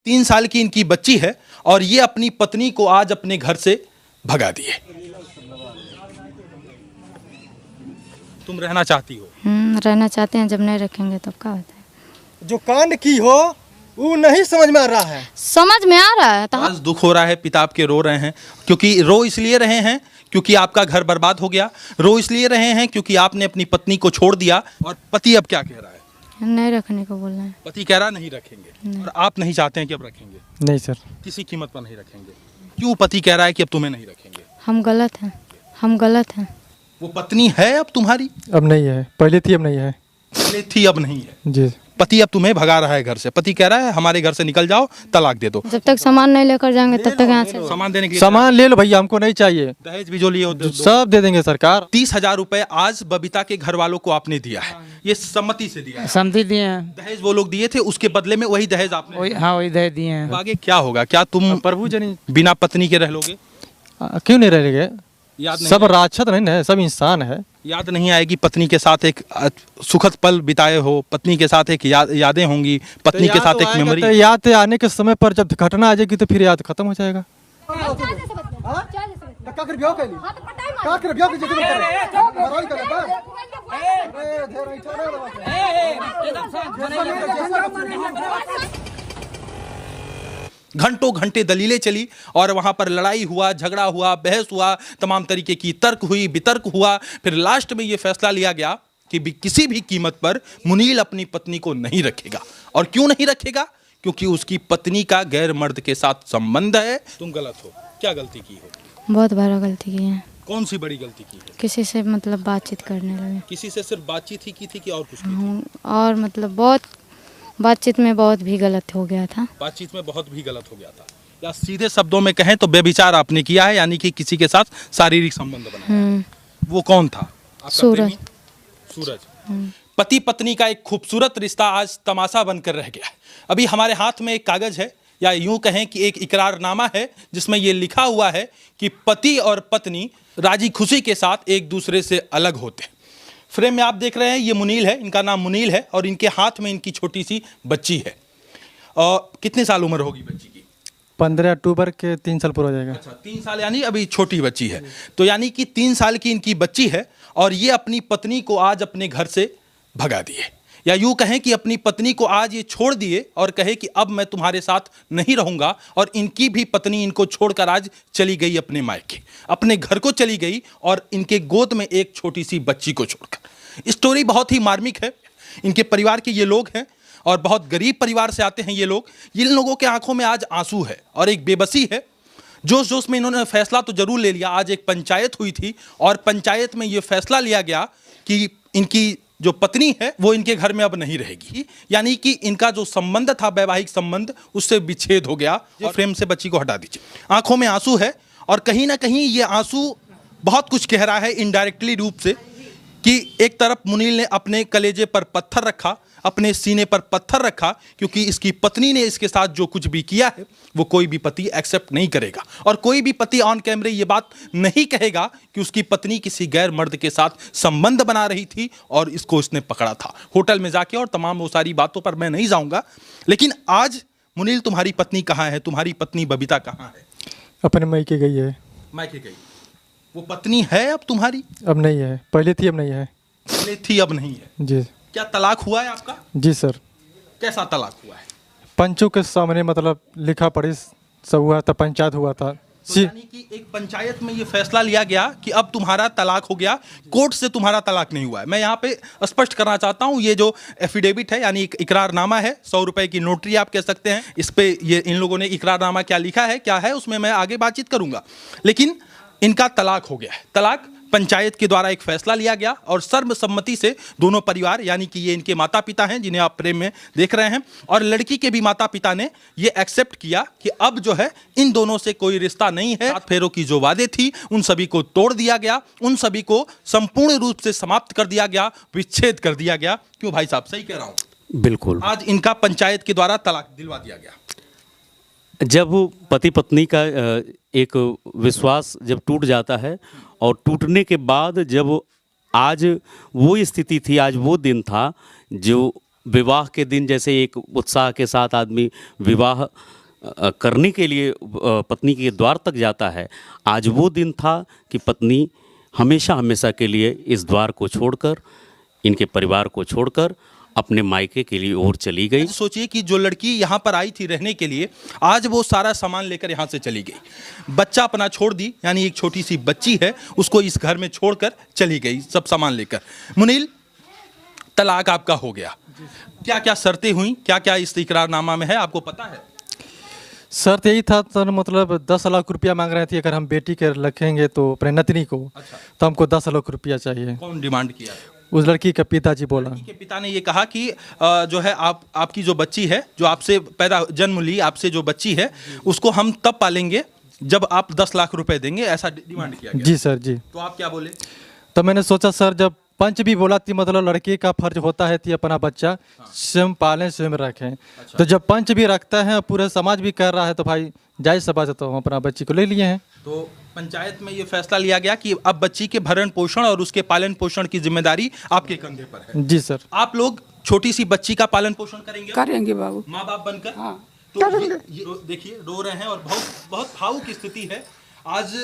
3 साल की इनकी बच्ची है और ये अपनी पत्नी को आज अपने घर से भगा दिए। तुम रहना चाहती हो? रहना चाहते हैं, जब नहीं रखेंगे तब क्या होता है। जो कांड की हो वो नहीं समझ में आ रहा है। समझ में आ रहा है तो आज दुख हो रहा है, पिता आपके रो रहे हैं, क्योंकि रो इसलिए रहे हैं क्योंकि आपका घर बर्बाद हो गया, रो इसलिए रहे हैं क्योंकि आपने अपनी पत्नी को छोड़ दिया। और पति अब क्या कह रहा है? नहीं रखने को बोल रहे हैं। पति कह रहा नहीं रखेंगे और आप नहीं चाहते हैं कि अब रखेंगे? नहीं सर, किसी कीमत पर नहीं रखेंगे। क्यों पति कह रहा है कि अब तुम्हें नहीं रखेंगे? हम गलत हैं, हम गलत हैं। वो पत्नी है अब तुम्हारी? अब नहीं है, पहले थी अब नहीं है। पहले थी अब नहीं है जी। पति अब तुम्हें भगा रहा है घर से। पति कह रहा है हमारे घर से निकल जाओ, तलाक दे दो। जब तक सामान नहीं लेकर जाएंगे तब तक यहाँ से सामान देने के लिए सामान ले लो भैया, हमको नहीं चाहिए। दहेज भी जो लिए हो सब दे देंगे सरकार। 30,000 रुपए आज बबीता के घर वालों को आपने दिया है, ये सम्मति से दिया है। समझी दिए हैं। दहेज वो लोग दिए थे, उसके बदले में वही दहेज आपने वही, हाँ वही दे दिए हैं। अब आगे क्या होगा? क्या तुम प्रभु जनी बिना पत्नी के रह लोगे? क्यों नहीं रहेंगे? याद नहीं सब राक्षस नहीं है, सब इंसान है। याद नहीं आएगी पत्नी के साथ एक सुखद पल बिताए हो, पत्नी के साथ एक यादें होंगी, पत्नी के साथ एक मेमोरी। तो याद आने के समय पर जब घटना आ जाएगी तो फिर याद खत्म हो जाएगा। घंटों घंटे दलीलें चली और वहां पर लड़ाई हुआ, झगड़ा हुआ, बहस हुआ, तमाम तरीके की तर्क हुई, वितर्क हुआ। फिर लास्ट में यह फैसला लिया गया कि किसी भी कीमत पर मुनील अपनी पत्नी को नहीं रखेगा। और क्यों नहीं रखेगा? क्योंकि उसकी पत्नी का गैर मर्द के साथ संबंध है। तुम गलत हो। क्या गलती की हो? बहुत बड़ा गलती की है। कौन सी बड़ी गलती की है? किसी से मतलब बातचीत करने लगे। किसी से सिर्फ बातचीत ही की थी कि और कुछ की थी? और मतलब बहुत बातचीत में बहुत भी गलत हो गया था। बातचीत में बहुत भी गलत हो गया था, या सीधे शब्दों में कहें तो बेविचार आपने किया है, यानी कि किसी के साथ शारीरिक संबंध बनाया। वो कौन था? आपका सूरज। प्रेमी? सूरज। पति पत्नी का एक खूबसूरत रिश्ता आज तमाशा बनकर रह गया है। अभी हमारे हाथ में एक कागज है, या यूं कहें कि एक इकरारनामा है, जिसमें यह लिखा हुआ है कि पति और पत्नी राजी खुशी के साथ एक दूसरे से अलग होते हैं। फ्रेम में आप देख रहे हैं, ये मुनील है, इनका नाम मुनील है और इनके हाथ में इनकी छोटी सी बच्ची है। और कितने साल उम्र होगी बच्ची की? 15 अक्टूबर के 3 साल पूरा हो जाएगा। अच्छा, 3 साल, यानी अभी छोटी बच्ची है। तो यानी कि 3 साल की इनकी बच्ची है और ये अपनी पत्नी को आज अपने घर से भगा दिए, या यूं कहें कि अपनी पत्नी को आज ये छोड़ दिए और कहे कि अब मैं तुम्हारे साथ नहीं रहूंगा। और इनकी भी पत्नी इनको छोड़कर आज चली गई अपने मायके, अपने घर को चली गई और इनके गोद में एक छोटी सी बच्ची को छोड़कर। स्टोरी बहुत ही मार्मिक है। इनके परिवार के ये लोग हैं और बहुत गरीब परिवार से आते हैं ये लोग। इन लोगों के आंखों में आज आंसू है और एक बेबसी है। जोश जोश में इन्होंने फैसला तो जरूर ले लिया। आज एक पंचायत हुई थी और पंचायत में ये फैसला लिया गया कि इनकी जो पत्नी है वो इनके घर में अब नहीं रहेगी, यानी कि इनका जो संबंध था, वैवाहिक संबंध, उससे विच्छेद हो गया। और फ्रेम से बच्ची को हटा दीजिए। आंखों में आंसू है और कहीं ना कहीं ये आंसू बहुत कुछ कह रहा है इनडायरेक्टली रूप से, कि एक तरफ मुनील ने अपने कलेजे पर पत्थर रखा, अपने सीने पर पत्थर रखा, क्योंकि इसकी पत्नी ने इसके साथ जो कुछ भी किया है वो कोई भी पति एक्सेप्ट नहीं करेगा। और कोई भी पति ऑन कैमरे ये बात नहीं कहेगा कि उसकी पत्नी किसी गैर मर्द के साथ संबंध बना रही थी और इसको इसने पकड़ा था होटल में जाके। और तमाम वो सारी बातों पर मैं नहीं जाऊंगा। लेकिन आज मुनील, तुम्हारी पत्नी कहाँ है? तुम्हारी पत्नी बबीता कहाँ है? अपने मायके गई है। मायके गई। वो पत्नी है अब तुम्हारी? अब नहीं है, पहले थी अब नहीं है। पहले थी अब नहीं है। जी। क्या तलाक हुआ है आपका? जी सर। कैसा तलाक हुआ है? पंचों के सामने, मतलब लिखा पढ़ी सब हुआ था, पंचायत हुआ था। तो यानी कि एक पंचायत में ये फैसला लिया गया कि अब तुम्हारा तलाक हो गया, कोर्ट से तुम्हारा तलाक नहीं हुआ है। मैं यहाँ पे स्पष्ट करना चाहता हूँ, ये जो एफिडेविट है, यानी इकरारनामा है, 100 रुपए की नोटरी आप कह सकते हैं। इस पे ये इन लोगों ने इकरारनामा क्या लिखा है, क्या है उसमें, मैं आगे बातचीत करूंगा। लेकिन इनका तलाक हो गया है। तलाक पंचायत के द्वारा एक फैसला लिया गया और सर्वसम्मति से दोनों परिवार, यानी कि ये इनके माता पिता हैं जिन्हें आप फ्रेम में देख रहे हैं, और लड़की के भी माता पिता ने ये एक्सेप्ट किया कि अब जो है इन दोनों से कोई रिश्ता नहीं है। 7 फेरों की जो वादे थी उन सभी को तोड़ दिया गया, उन सभी को संपूर्ण रूप से समाप्त कर दिया गया, विच्छेद कर दिया गया। क्यों भाई साहब, सही कह रहा हूं? बिल्कुल। आज इनका पंचायत के द्वारा तलाक दिलवा दिया गया। जब पति पत्नी का एक विश्वास जब टूट जाता है, और टूटने के बाद जब आज वो स्थिति थी, आज वो दिन था जो विवाह के दिन जैसे एक उत्साह के साथ आदमी विवाह करने के लिए पत्नी के द्वार तक जाता है, आज वो दिन था कि पत्नी हमेशा हमेशा के लिए इस द्वार को छोड़कर, इनके परिवार को छोड़कर अपने मायके के लिए और चली गई। सोचिए कि जो लड़की यहाँ पर आई थी रहने के लिए, आज वो सारा सामान लेकर यहाँ से चली गई, बच्चा अपना छोड़ दी, यानी एक छोटी सी बच्ची है उसको इस घर में छोड़कर चली गई सब सामान लेकर। मुनील, तलाक आपका हो गया, क्या क्या शर्तें हुई, क्या क्या इस इकरारनामा में है, आपको पता है? शर्त यही था सर, मतलब 10 लाख रुपया मांग रहे थे, अगर हम बेटी के रखेंगे तो अपने नतनी को। अच्छा। तो हमको 10 लाख रुपया चाहिए। कौन डिमांड किया? उस लड़की का पिताजी बोला। लड़की के पिता ने ये कहा कि जो है आपकी जो बच्ची है, जो आपसे पैदा जन्म ली, आपसे जो बच्ची है उसको हम तब पालेंगे जब आप 10 लाख रुपए देंगे, ऐसा डिमांड किया गया। जी सर जी। तो आप क्या बोले? तो मैंने सोचा सर, जब पंच भी बोला थी मतलब लड़की का फर्ज होता है कि अपना बच्चा स्वयं पालें स्वयं रखें। अच्छा। तो जब पंच भी रखता है, पूरे समाज भी कर रहा है, तो भाई जायज़ सा बात है, तो हम अपना बच्ची को ले लिए हैं। तो पंचायत में ये फैसला लिया गया कि अब बच्ची के भरण पोषण और उसके पालन पोषण की जिम्मेदारी आपके कंधे पर है। जी सर। आप लोग छोटी सी बच्ची का पालन पोषण करेंगे बाबू, माँ बाप बनकर? हाँ। तो ये देखिए रो रहे हैं और बहुत बहुत भावुक स्थिति है। आज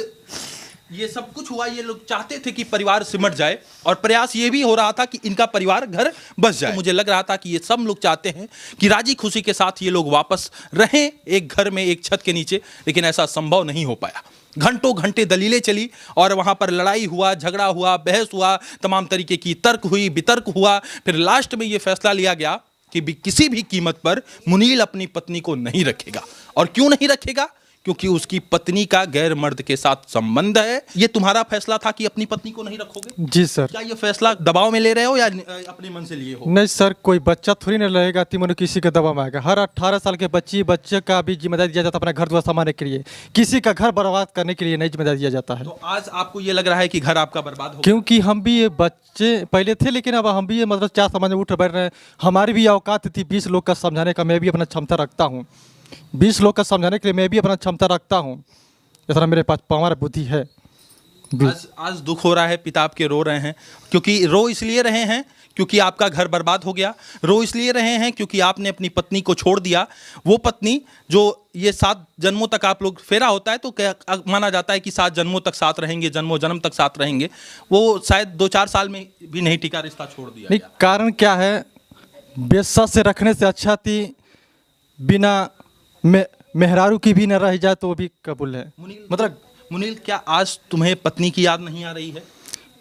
ये सब कुछ हुआ, ये लोग चाहते थे कि परिवार सिमट जाए और प्रयास ये भी हो रहा था कि इनका परिवार घर बस जाए। तो मुझे लग रहा था कि ये सब लोग चाहते हैं कि राजी खुशी के साथ ये लोग वापस रहें एक घर में, एक छत के नीचे, लेकिन ऐसा संभव नहीं हो पाया। घंटों घंटे दलीलें चली और वहाँ पर लड़ाई हुआ, झगड़ा हुआ, बहस हुआ, तमाम तरीके की तर्क हुई, वितर्क हुआ। फिर लास्ट में ये फैसला लिया गया कि किसी भी कीमत पर मुनील अपनी पत्नी को नहीं रखेगा। और क्यों नहीं रखेगा? क्योंकि उसकी पत्नी का गैर मर्द के साथ संबंध है। ये तुम्हारा फैसला था कि अपनी पत्नी को नहीं रखोगे? जी सर। क्या ये फैसला दबाव में ले रहे हो या अपने मन से लिए हो? नहीं सर, कोई बच्चा थोड़ी ना रहेगा तिमोने किसी के दबाव में आएगा। हर 18 साल के बच्चे का भी जिम्मेदारी दिया जाता है अपना घर द्वार संभालने के लिए, किसी का घर बर्बाद करने के लिए नहीं जिम्मेदारी दिया जाता है। तो आज आपको ये लग रहा है कि घर आपका बर्बाद हो? क्योंकि हम भी ये बच्चे पहले थे, लेकिन अब हम भी ये मतलब 4 समाज में उठ बैठ रहे हैं। हमारी भी औकात थी 20 लोग का समझाने का, मैं भी अपना क्षमता रखता हूँ। 20 लोग का समझाने के लिए मैं भी अपना क्षमता रखता हूँ, इतना मेरे पास पावर बुद्धि है। आज दुख हो रहा है, पिता आपके रो रहे हैं, क्योंकि रो इसलिए रहे हैं क्योंकि आपका घर बर्बाद हो गया, रो इसलिए रहे हैं क्योंकि आपने अपनी पत्नी को छोड़ दिया। वो पत्नी जो ये 7 जन्मों तक आप लोग फेरा होता है तो माना जाता है कि 7 जन्मों तक साथ रहेंगे, जन्मों जन्म तक साथ रहेंगे, वो शायद 2-4 साल में भी नहीं टिका, रिश्ता छोड़ दिया। नहीं, कारण क्या है, बेशा से रखने से अच्छा थी बिना मेहरारू की भी न रह जाए तो वो भी कबूल है। मुनील, क्या आज तुम्हें पत्नी की याद नहीं आ रही है?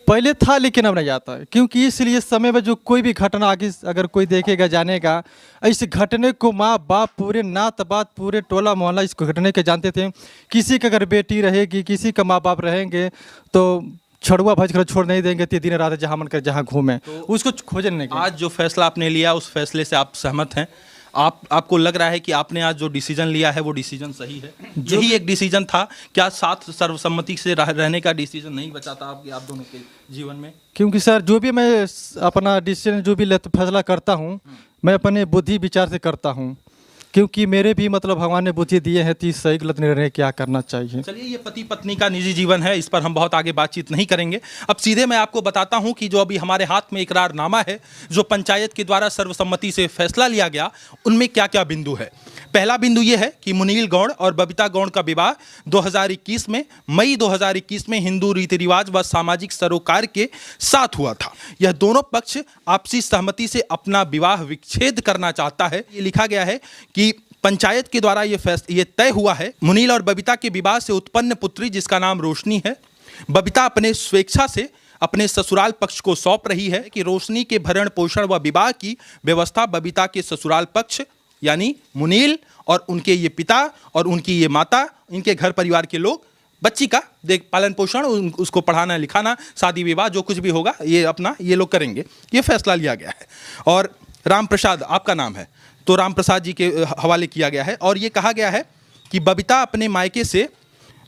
पहले था लेकिन अब नहीं आता है, क्योंकि इसलिए समय में जो कोई भी घटना आगे अगर कोई देखेगा जानेगा, इस घटने को माँ बाप पूरे नात बात पूरे टोला मोहल्ला इस घटने के जानते थे। किसी का अगर बेटी रहेगी, किसी का माँ बाप रहेंगे तो छड़ुआ भज कर छोड़ नहीं देंगे, दिन रात जहाँ मन कर जहाँ घूमे तो उसको खोजने नहीं। आज जो फैसला आपने लिया उस फैसले से आप सहमत हैं? आपको लग रहा है कि आपने आज जो डिसीजन लिया है वो डिसीजन सही है? यही एक डिसीजन था क्या? साथ सर्वसम्मति से रहने का डिसीजन नहीं बचा था आप दोनों के जीवन में? क्योंकि सर जो भी मैं अपना डिसीजन जो भी फैसला करता हूँ, मैं अपने बुद्धि विचार से करता हूँ, क्योंकि मेरे भी मतलब भगवान ने बुद्धि दिए हैं कि सही गलत निर्णय क्या करना चाहिए। चलिए, ये पति पत्नी का निजी जीवन है, इस पर हम बहुत आगे बातचीत नहीं करेंगे। अब सीधे मैं आपको बताता हूं कि जो अभी हमारे हाथ में इकरारनामा है, जो पंचायत के द्वारा सर्वसम्मति से फैसला लिया गया, उनमें क्या क्या बिंदु है। पहला बिंदु ये है कि मुनील गौड़ और बबीता गौड़ का विवाह 2021 में मई 2021 में हिंदू रीति रिवाज व सामाजिक सरोकार के साथ हुआ था। यह दोनों पक्ष आपसी सहमति से अपना विवाह विच्छेद करना चाहता है। ये लिखा गया है कि पंचायत के द्वारा ये तय हुआ है। मुनील और बबीता के विवाह से उत्पन्न पुत्री जिसका नाम रोशनी है, बबीता अपने स्वेच्छा से अपने ससुराल पक्ष को सौंप रही है कि रोशनी के भरण पोषण व विवाह की व्यवस्था बबीता के ससुराल पक्ष यानी मुनील और उनके ये पिता और उनकी ये माता, इनके घर परिवार के लोग बच्ची का देख पालन पोषण, उसको पढ़ाना लिखाना, शादी विवाह जो कुछ भी होगा ये लोग करेंगे। ये फैसला लिया गया है। और राम प्रसाद आपका नाम है तो राम प्रसाद जी के हवाले किया गया है। और ये कहा गया है कि बबीता अपने मायके से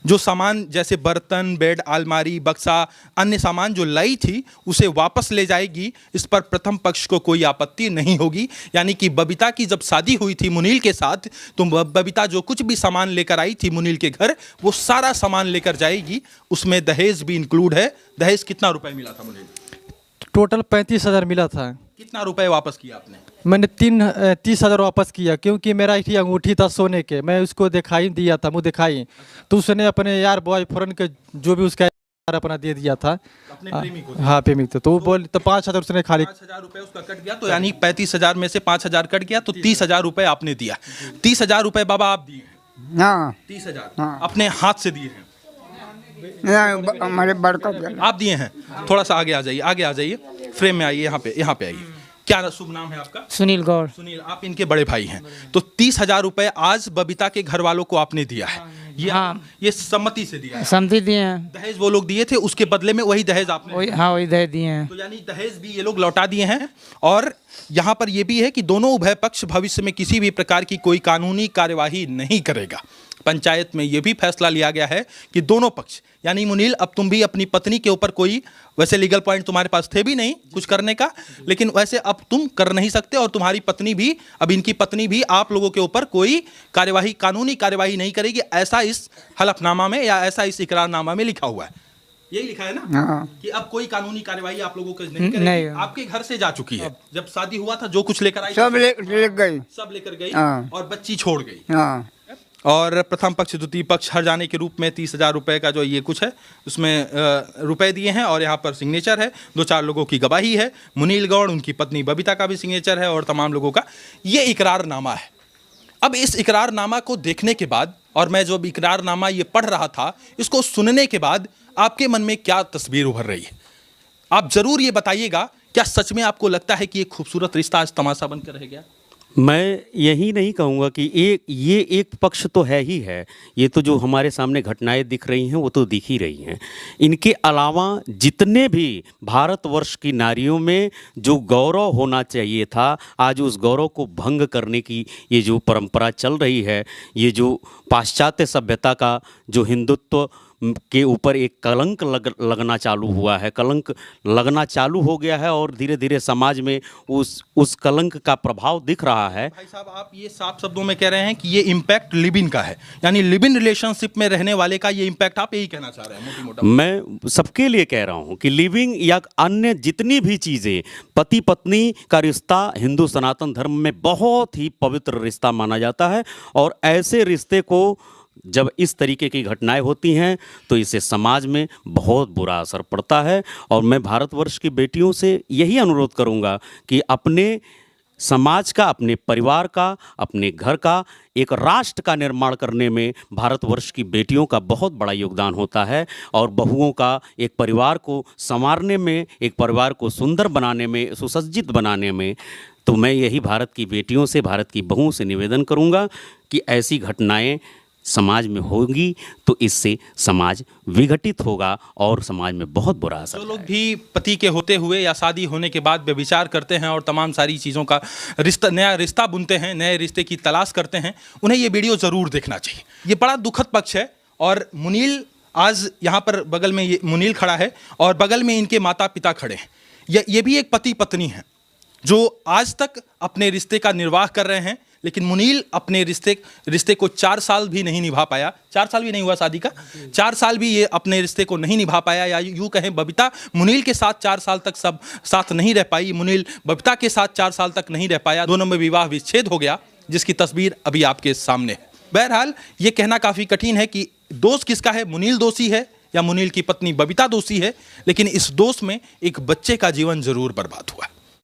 जो सामान जैसे बर्तन, बेड, अलमारी, बक्सा, अन्य सामान जो लाई थी उसे वापस ले जाएगी। इस पर प्रथम पक्ष को कोई आपत्ति नहीं होगी। यानी कि बबीता की जब शादी हुई थी मुनील के साथ तो बबीता जो कुछ भी सामान लेकर आई थी मुनील के घर, वो सारा सामान लेकर जाएगी। उसमें दहेज भी इंक्लूड है। दहेज कितना रुपए मिला था मुनील? टोटल 35,000 मिला था। कितना रुपए वापस किया आपने? मैंने 30,000 वापस किया, क्योंकि मेरा एक अंगूठी था सोने के, मैं उसको दिखाई दिया था, मुँह दिखाई, तो उसने अपने यार बॉयफ्रेंड के जो भी उसका यार अपना दे दिया था अपने प्रेमी को? हाँ प्रेमिक तो वो बोल तो 5,000 उसने खाली 5,000 रुपए उसका कट गया, तो यानी 35,000 में से 5,000 कट गया, तो 30,000 रुपए आपने दिया। 30,000 रुपए बाबा आप दिए हैं? हाँ 30,000 हाँ। अपने हाथ से दिए हैं? हमारे बड़का आप दिए हैं? थोड़ा सा आगे आ जाइए, आगे आ जाइए, फ्रेम में आइए, यहाँ पे आइए। क्या शुभ नाम है आपका? सुनील गौड़। सुनील, आप इनके बड़े भाई हैं। तो 30,000 रुपए आज बबीता के घर वालों को आपने दिया है, ये सम्मति से दिया है? समझी दिए हैं, दहेज वो लोग दिए थे, उसके बदले में वही दहेज आपने? वही दे दिए हैं। तो यानी दहेज भी ये लोग लौटा दिए हैं। और यहाँ पर ये भी है कि दोनों उभय पक्ष भविष्य में किसी भी प्रकार की कोई कानूनी कार्यवाही नहीं करेगा। पंचायत में ये भी फैसला लिया गया है कि दोनों पक्ष, यानी मुनील, अब तुम भी अपनी पत्नी के ऊपर कोई, वैसे लीगल पॉइंट तुम्हारे पास थे भी नहीं कुछ करने का, लेकिन वैसे अब तुम कर नहीं सकते, और तुम्हारी पत्नी भी, अब इनकी पत्नी भी आप लोगों के ऊपर कोई कार्यवाही, कानूनी कार्यवाही नहीं करेगी, ऐसा इस हलफनामा में या ऐसा इस इकरारनामा में लिखा हुआ है। यही लिखा है ना? हाँ। कि अब कोई कानूनी कार्यवाही आप लोगों को नहीं करेगी। नहीं। आपके घर से जा चुकी है, जब शादी हुआ था जो कुछ लेकर आई सब ले गई। सब लेकर गई, हाँ। और बच्ची छोड़ गई। हाँ और प्रथम पक्ष द्वितीय पक्ष हर जाने के रूप में 30,000 रुपए का जो ये कुछ है उसमें रुपए दिए हैं, और यहाँ पर सिग्नेचर है, 2-4 लोगों की गवाही है, मुनील गौड़, उनकी पत्नी बबीता का भी सिग्नेचर है, और तमाम लोगों का ये इकरारनामा है। अब इस इकरारनामा को देखने के बाद, और मैं जो इकरारनामा ये पढ़ रहा था, इसको सुनने के बाद आपके मन में क्या तस्वीर उभर रही है? आप जरूर ये बताइएगा, क्या सच में आपको लगता है कि ये खूबसूरत रिश्ता आज तमाशा बनकर रह गया? मैं यही नहीं कहूँगा कि ये एक पक्ष तो है ही है, ये तो जो हमारे सामने घटनाएं दिख रही हैं वो तो दिख ही रही हैं। इनके अलावा जितने भी भारतवर्ष की नारियों में जो गौरव होना चाहिए था, आज उस गौरव को भंग करने की ये जो परंपरा चल रही है, ये जो पाश्चात्य सभ्यता का जो हिंदुत्व के ऊपर एक कलंक लगना चालू हुआ है, कलंक लगना चालू हो गया है, और धीरे धीरे समाज में उस कलंक का प्रभाव दिख रहा है। भाई साहब, आप ये साफ शब्दों में कह रहे हैं कि ये इम्पैक्ट लिव इन का है, यानी लिव इन रिलेशनशिप में रहने वाले का ये इम्पैक्ट, आप यही कहना चाह रहे हैं मोटी मोटा? मैं सबके लिए कह रहा हूँ कि लिविंग या अन्य जितनी भी चीज़ें, पति पत्नी का रिश्ता हिंदू सनातन धर्म में बहुत ही पवित्र रिश्ता माना जाता है, और ऐसे रिश्ते को जब इस तरीके की घटनाएं होती हैं तो इससे समाज में बहुत बुरा असर पड़ता है। और मैं भारतवर्ष की बेटियों से यही अनुरोध करूंगा कि अपने समाज का, अपने परिवार का, अपने घर का, एक राष्ट्र का निर्माण करने में भारतवर्ष की बेटियों का बहुत बड़ा योगदान होता है, और बहुओं का एक परिवार को संवारने में, एक परिवार को सुंदर बनाने में, सुसज्जित बनाने में। तो मैं यही भारत की बेटियों से, भारत की बहुओं से निवेदन करूंगा कि ऐसी घटनाएं समाज में होगी तो इससे समाज विघटित होगा और समाज में बहुत बुरा असर। जो लोग भी पति के होते हुए या शादी होने के बाद व्यभिचार करते हैं और तमाम सारी चीज़ों का रिश्ता, नया रिश्ता बुनते हैं, नए रिश्ते की तलाश करते हैं, उन्हें ये वीडियो ज़रूर देखना चाहिए। ये बड़ा दुखद पक्ष है। और मुनील, आज यहाँ पर बगल में ये मुनील खड़ा है और बगल में इनके माता पिता खड़े हैं। ये भी एक पति पत्नी हैं जो आज तक अपने रिश्ते का निर्वाह कर रहे हैं, लेकिन मुनील अपने रिश्ते को 4 साल भी नहीं निभा पाया। 4 साल भी नहीं हुआ शादी का, 4 साल भी ये अपने रिश्ते को नहीं निभा पाया, या यूँ कहें बबीता मुनील के साथ 4 साल तक सब साथ नहीं रह पाई, मुनील बबीता के साथ 4 साल तक नहीं रह पाया, दोनों में विवाह विच्छेद हो गया, जिसकी तस्वीर अभी आपके सामने है। बहरहाल ये कहना काफ़ी कठिन है कि दोष किसका है, मुनील दोषी है या मुनील की पत्नी बबीता दोषी है, लेकिन इस दोष में एक बच्चे का जीवन जरूर बर्बाद हुआ।